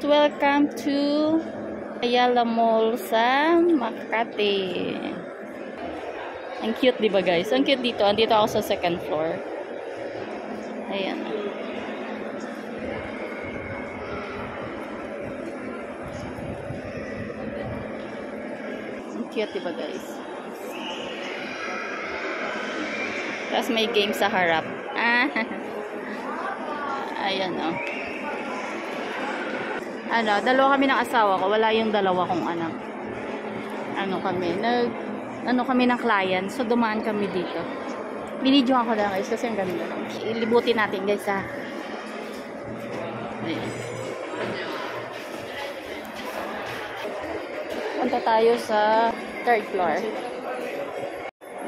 Welcome to Ayala Mall sa Makati. Ang cute, diba guys? Ang cute dito. Andito ako sa second floor. Ayan. Ang cute, diba guys? Tapos may game sa harap. Ayan, oh. Dalawa kami ng asawa ko. Wala yung dalawa kong anak. Kami ng client. So, dumaan kami dito. Binidyo ako lang guys kasi ang ganda. Ilibutin natin guys ha. Ayan. Punta tayo sa third floor.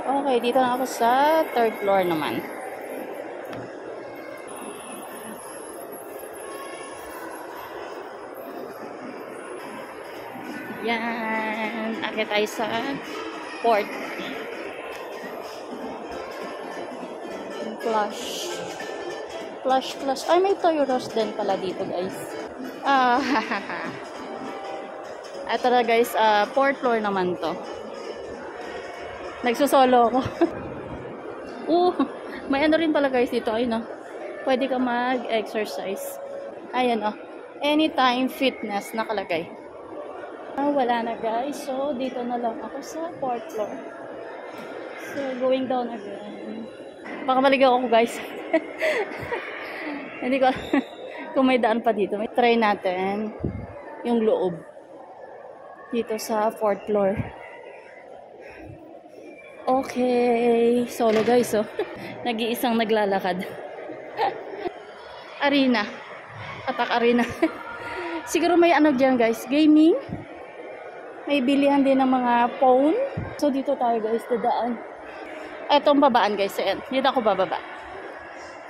Okay, dito na ako sa third floor naman. Yan. Akit tayo sa fourth. Flush. Ay, may Toyo Rush din pala dito, guys. Ito na, guys. Fourth floor naman to. Nagsusolo ako. May ano rin pala, guys, dito. Ayun, pwede ka mag-exercise. Ayan, anytime fitness nakalagay. Wala na, guys. So, dito na lang ako sa fourth floor. So, going down again. Baka maligaw ako, guys. Hindi ko kung may daan pa dito. May try natin yung loob dito sa fourth floor. Okay. Solo, guys, nag-iisang naglalakad. Arena. Attack arena. Siguro may ano dyan, guys. Gaming. May bilihan din ng mga phone. So, dito tayo, guys, dadaan. Etong babaan, guys. Ayan. Dito ako bababa.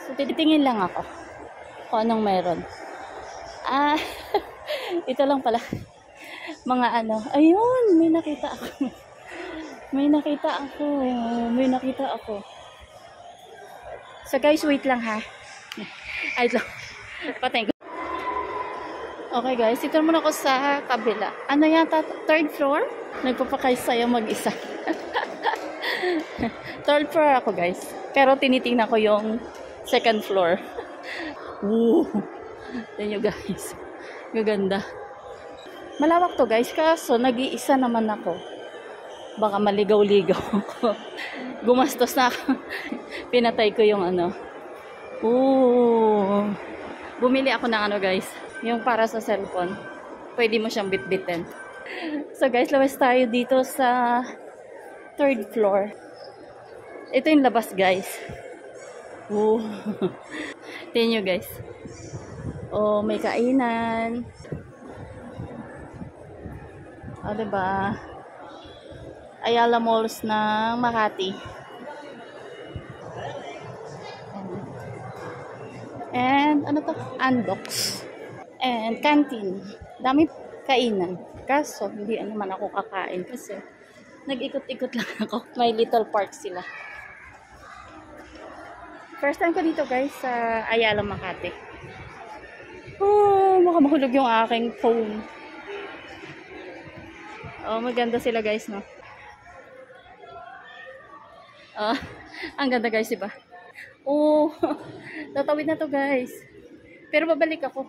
So, titingin lang ako kung anong meron. Ito lang pala. Mga ayun, may nakita ako. May nakita ako. So, guys, wait lang, ha. Ay, lang. Patay ko. Okay, guys. Ito muna ako sa kabila. Ano yata? Third floor? Nagpapakaysaya mag-isa. Third floor ako, guys. Pero tinitingnan ko yung second floor. Yan nyo, guys. Gaganda. Malawak to, guys. Kaso, nag-iisa naman ako. Baka maligaw-ligaw ako. Gumastos na ako. Pinatay ko yung Bumili ako ng guys. Yung para sa cellphone. Pwede mo siyang bitbitin. So, guys, labas tayo dito sa third floor. Ito yung labas, guys. Tingnan nyo, guys. May kainan. Diba? Ayala Malls ng Makati. And, Unbox. And, canteen. Dami kainan. Kaso, hindi naman ako kakain kasi nag-ikot-ikot lang ako. May little park sila. First time ko dito, guys, sa Ayala, Makati. Baka mahulog yung aking phone. Maganda sila, guys, no? Ang ganda, guys, diba? Tatawid na to, guys. Pero babalik ako.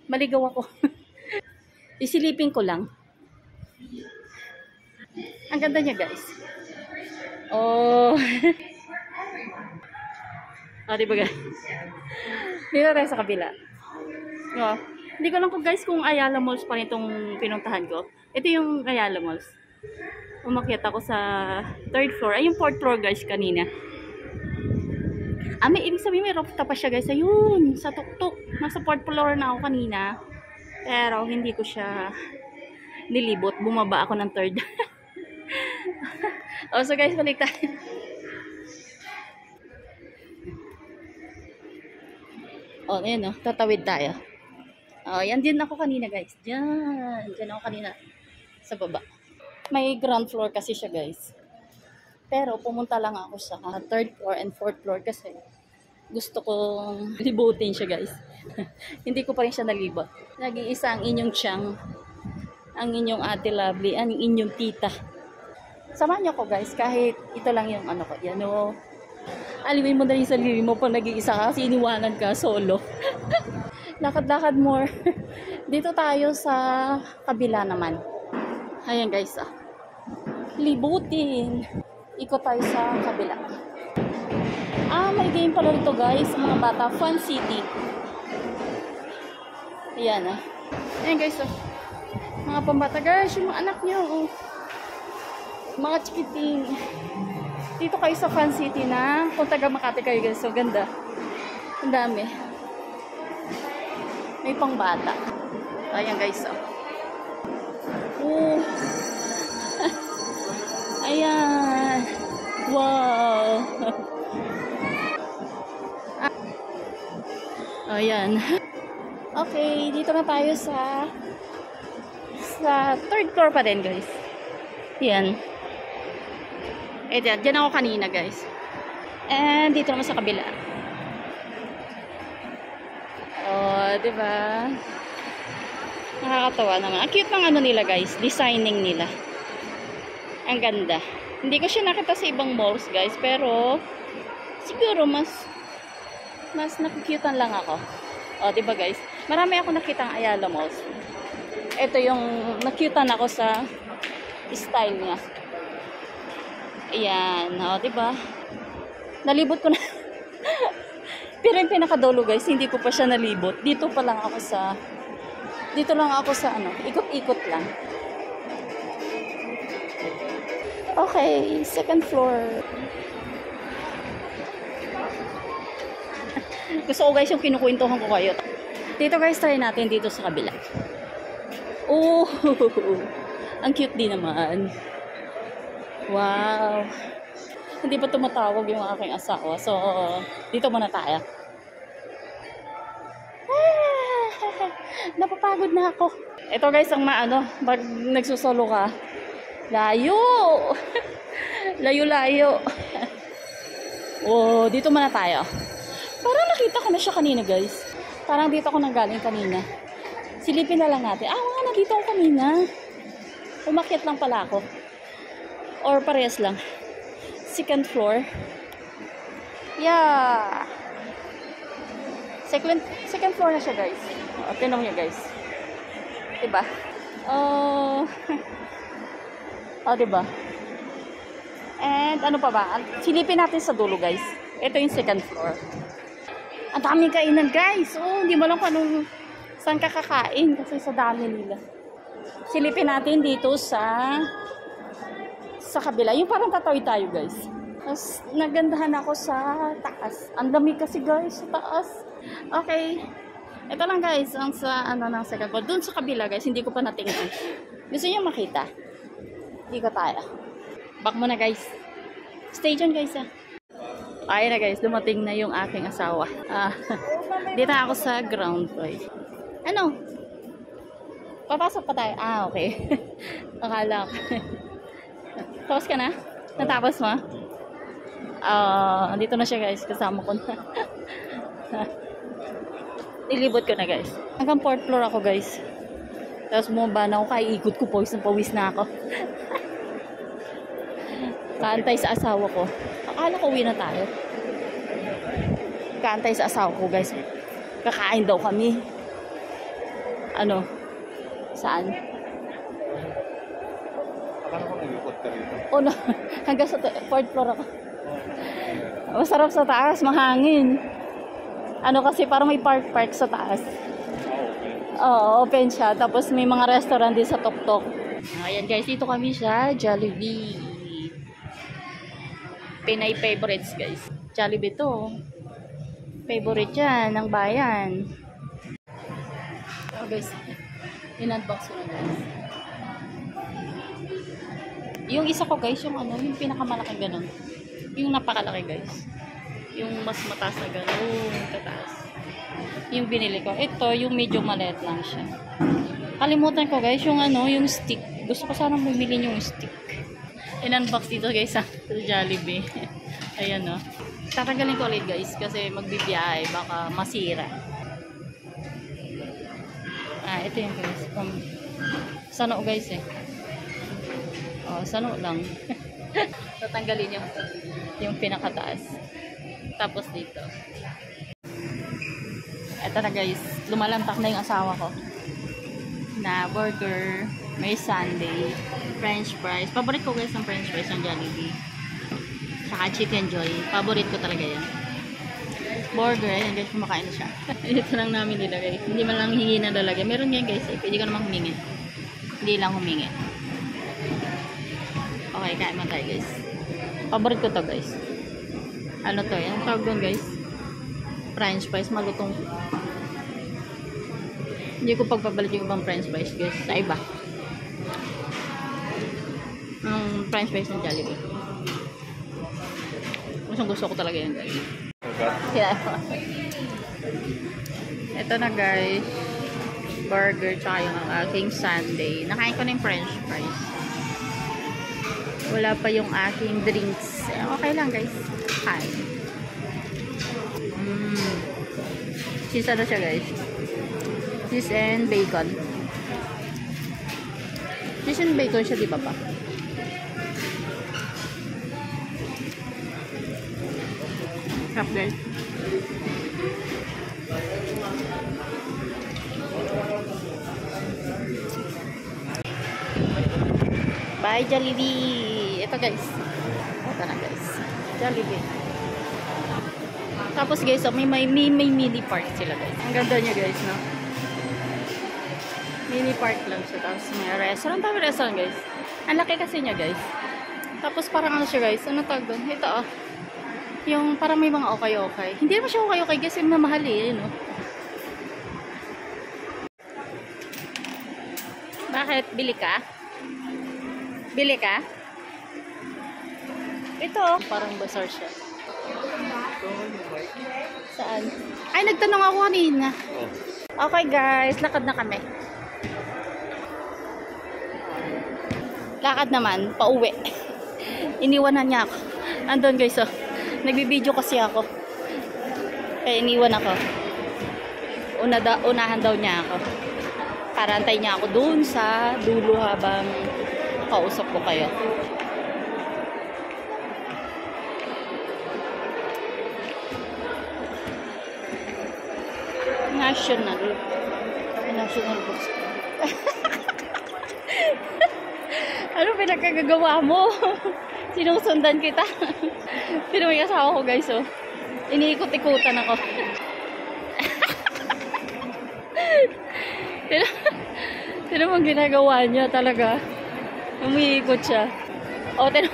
Maligaw ako. Isilipin ko lang. Ang ganda niya, guys. Diba, guys? Dito tayo sa kabila. Hindi ko lang guys, kung Ayala Malls pa rin itong pinuntahan ko. Ito yung Ayala Malls. Umakyat ako sa third floor. Ay, yung fourth floor, guys, kanina. May ibig sabihin, may rooftop pa siya, guys. Ayun, sa tuktok. Nasa fourth floor na ako kanina. Pero, hindi ko siya nilibot. Bumaba ako ng third. So, guys, balik tayo. Ayan, tatawid tayo. Yan din ako kanina, guys. Diyan ako kanina. Sa baba. May ground floor kasi siya, guys. Pero pumunta lang ako sa third floor and fourth floor kasi gusto kong libutin siya, guys. Hindi ko pa rin siya nalibot. Nag-iisa ang inyong tiyang, ang inyong ate lovely, ang inyong tita. Samahan niyo ko guys, kahit ito lang yung ano ko. Yan o. Aliwin mo na yung sarili mo pag nag-iisa ka kasi iniwanan ka solo. Lakad-lakad more. Dito tayo sa kabila naman. Ayan guys ah. Libutin. Ikot tayo sa kabila. May game pala rito guys, mga bata. Fun City. Ayan ah. Ayan guys ah. Mga pambata guys, yung mga anak nyo oh. Mga chikiting. Dito kayo sa Fun City na kung taga Makati kayo guys. So ganda. Ang dami. May pang bata. Ayan guys oh. Ayan. Wow. Ayan. Okay, dito na tayo sa third floor pa din guys. Ayan. Diyan ako kanina guys. And dito naman sa kabila. Oh, diba? Nakakatawa naman. Ang cute ng ano nila guys. Designing nila. Ang ganda. Hindi ko siya nakita sa ibang malls guys. Pero siguro mas nakukyutan lang ako. O, diba guys? Marami ako nakitang Ayala malls. Ito yung nakyutan ako sa style niya. Ayan. O, diba? Nalibot ko na. Pero yung pinakadulo guys, hindi ko pa siya nalibot. Dito lang ako sa ano, ikot-ikot lang. Okay, second floor. Gusto ko guys yung kinukwentuhan ko kayo. Dito guys, try natin dito sa kabila. Oh, ang cute din naman. Wow. Hindi pa tumatawag yung aking asawa. So, dito muna tayo. Napapagod na ako. Ito guys, ang maano, pag nagsusolo ka, layo. Layo-layo. Oh, dito muna tayo. Parang nakita ko na siya kanina guys. Parang dito ako nanggaling kanina. Silipin na lang natin. Nga, nandito ako kanina. Umakyat lang pala ako. Or parehas lang. Second floor. Yeah. Second floor na siya guys. Tinan niyo guys. Diba? Diba? And ano pa ba? Silipin natin sa dulo guys. Ito yung second floor. Ang daming kainan guys. Hindi mo lang kung saan ka kakain kasi sa dami nila. Silipin natin dito sa kabila. Yung parang tatawid tayo guys. Tapos nagandahan ako sa taas. Ang dami kasi guys sa taas. Okay. Ito lang guys, ang sa ano ng second floor. Doon sa kabila guys, hindi ko pa natingnan. Gusto niyo makita? Hindi ko tayo. Back muna guys. Stay dyan guys ah. Ayun na guys, dumating na yung aking asawa. Dito ako sa ground floor. Ano? Papasok pa tayo? Okay. Akala ko. Tapos ka na? Natapos mo? Andito na siya guys, kasama ko na. Nilibot ko na guys. Hanggang 4th floor ako guys. Tapos bumaba na ako, kaya ikot ko, pawis na ako. Kaantay sa asawa ko. Akala ko uwi na tayo. Kaantay sa asawa ko guys. Kakain daw kami. Ano? Saan? Akala ko nag-ikot ka rito. No. Hanggang sa 4th floor ako. Masarap sa taas, mahangin. Ano kasi parang may park sa taas. Okay. Oo, open siya. Tapos may mga restaurant din sa Tok-Tok. Ayan guys, dito kami sa Jollibee. Pinay favorites guys. Jollibee to. Favorite yan ng bayan. Guys, in-unbox ko na guys. Yung isa ko guys, yung ano, yung pinakamalaking ganun. Yung napakalaki guys. Yung mas mataas na ganun, kataas. Yung binili ko. Ito, yung medyo maliit lang siya. Kalimutan ko guys, yung ano, yung stick. Gusto ko sana bumili yung stick. In-unbox dito guys sa Jollibee. Ayan o. Tatagalin ko ulit guys kasi magbibiyahe, baka masira. ito yung guys. Sano guys eh. Oh, sano lang. Tatanggalin yung pinakataas. Tapos dito. Ito na guys. Lumalantak na yung asawa ko. Na burger, may sundae, french fries. Paborito ko guys ang french fries ng Jollibee. Saka chicken joy. Paborito ko talaga yan. Burger, ayan guys, kumakain na siya. Ito lang namin nilagay. Hindi man lang hingi na lalagay. Meron yan guys, pwede ka naman humingi. Hindi lang humingi. Okay, kain man tayo guys. Paborito ko to guys. Ano to, yan tawag doon guys. French fries, malutong. Hindi ko pagpabalit yung ibang french fries guys. Sa iba. Ang french fries ng Jollibee. Gusto ko talaga yan guys. Yeah. Ito na guys. Burger tsaka yung aking sundae. Nakain ko na yung french fries. Wala pa yung aking drinks. Okay lang guys. Kain. Cheese ano siya guys? Cheese and bacon. Cheese and bacon siya, di ba pa? Sarap guys. Bye Jollibee. Ito guys. Ito na guys. Jollibee. Tapos guys, oh, may mini park sila guys. Ang ganda niya guys, no? Mini park lang siya. Tapos may restaurant. Tapos restaurant guys. Ang laki kasi niya guys. Tapos parang ano siya guys. Ano tawag doon? Ito oh. Yung parang may mga okay-okay. Hindi naman siya okay-okay kasi mamahal eh. No? Bakit? Bili ka? Bili ka? Ito. Parang bazaar siya. Saan? Ay, nagtanong ako kanina. Okay guys, lakad na kami. Lakad naman, pauwi. Iniwanan niya ako. Andun guys, oh. Nagbibideo kasi ako. Kaya iniwan ako. Unahan daw niya ako. Para antay niya ako dun sa dulo habang kausap ko kayo. National books. Ano pinagkagagawa mo? Sinusundan kita. Pero may asawa ko guys, oh. Iniikot-ikutan ako. Tino mong ginagawa niya talaga. Umiikot siya. O, tino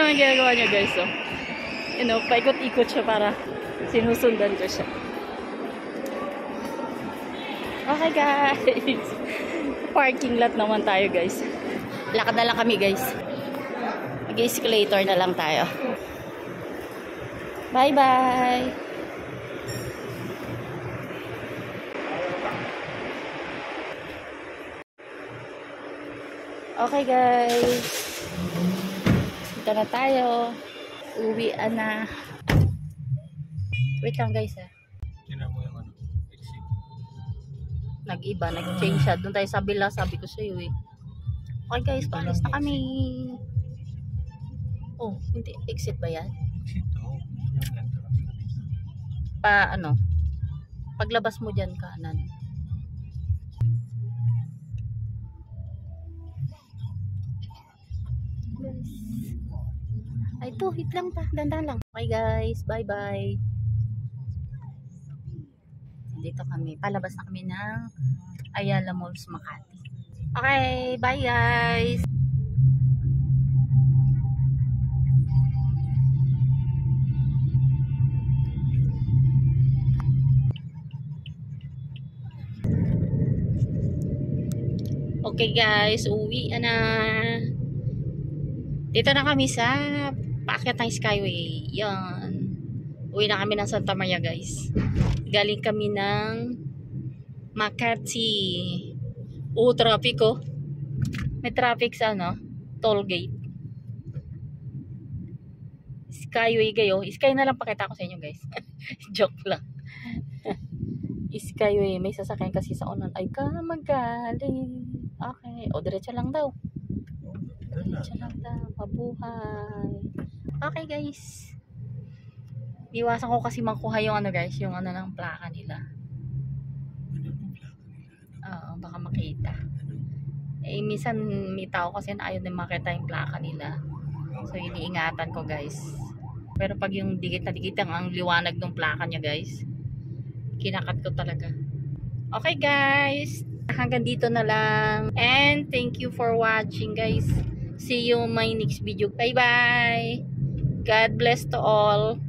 mong ginagawa niya guys, oh. You know, paikot-ikot siya para sinusundan ko siya. Okay guys. Parking lot naman tayo guys. Lakad na lang kami guys. Mag-escalator na lang tayo. Bye bye. Okay guys. Dito na tayo. Uwian na. Wait lang guys ah. Tinan mo yung ano, exit. Nag-iba, nag-change siya. Doon tayo sa bila, sabi ko sa iyo eh. Okay guys, paalis na kami. Oh, hindi. Exit ba yan? Exit to. Yung entrance. Ano? Paglabas mo dyan, kanan. Yes. Ay, ito. Hit lang pa. Dandan lang. Okay guys, bye-bye. Dito kami. Palabas na kami ng Ayala Malls, Makati. Okay, bye guys. Okay guys, uwi na. Dito na kami sa paakyat ng Skyway. Yan. Uwi na kami ng Santa Maria guys. Galing kami ng Makati. Traffic oh. May traffic sa ano, toll gate. Skyway kayo. Sky na lang pakita ko sa inyo guys. Joke lang. Skyway. May sasakyan kasi sa unan. Ay ka magaling. Okay. O, diretso lang daw. Diretso lang daw. Mabuhay. Okay guys. Iwasan ko kasi makuha yung ano guys. Yung ano ng plaka nila. Oo, baka makita. Eh, minsan may tao kasi na ayaw na makita yung plaka nila. So, iniingatan ko guys. Pero pag yung dikit na dikit ang liwanag ng plaka niya guys, kinakat ko talaga. Okay guys, hanggang dito na lang. And thank you for watching guys. See you in my next video. Bye bye. God bless to all.